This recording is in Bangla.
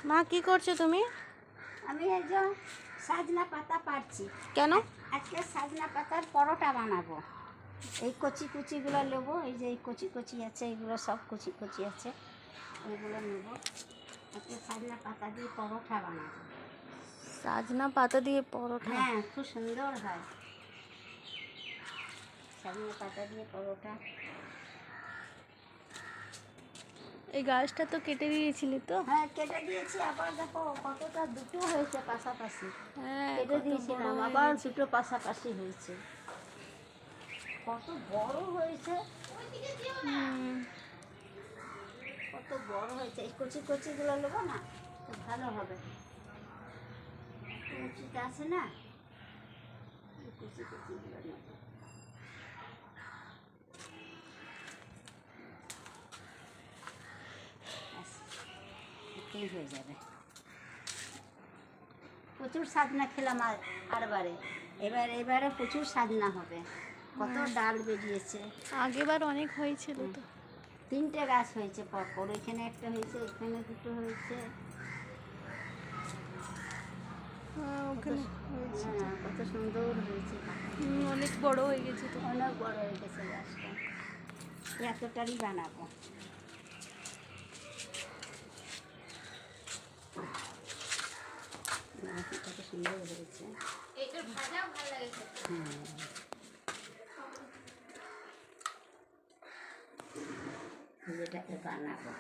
মা কি করছো তুমি? আমি এই যে সাজনা পাতা পারছি। কেন? আজকে সাজনা পাতার পরোটা বানাবো। এই কচি কচিগুলো নেবো, এই যে এই কচি কচি আছে, এইগুলো সব কচি কচি আছে, এইগুলো নেব। আজকে সাজনা পাতা দিয়ে পরোটা বানাবো। সাজনা পাতা দিয়ে পরোটা? হ্যাঁ, খুব সুন্দর হয় সাজনা পাতা দিয়ে পরোটা। এই গাছটা তো কেটে দিয়েছিলি তো? হ্যাঁ, কেটে দিয়েছি। আবার দেখো কতটা দুটো হয়েছে পাশাপাশি। হ্যাঁ, কেটে কত দিয়েছিলাম, বড় হয়ে আবার গেছে। দুটো পাশাপাশি হয়েছে। কত বড় হয়েছে, হুম, কত বড় হয়েছে। এই কচি কচিগুলো নেবো না, তো ভালো হবে। উঁচুটা আছে না, এই কচি কচিগুলো নেবো। ব্যাস, এতেই হয়ে যাবে। প্রচুর সাজনা খেলাম আরবারে, এবারে প্রচুর সাজনা হবে। কত ডাল বেরিয়েছে। আগেবার অনেক হয়েছিল তো। 3টে গাছ হয়েছে পরপর, এখানে একটা হয়েছে, এখানে দুটো হয়েছে। হ্যাঁ, ওখানে হয়েছে তো। হ্যাঁ, কত সুন্দর হয়েছে। অনেক বড় হয়ে গেছে তো। অনেক বড় হয়ে গেছে গাছটা। এতটারই বানাবো। কত সুন্দর হয়েছে। হ্যাঁ, এটাকে বানাবো।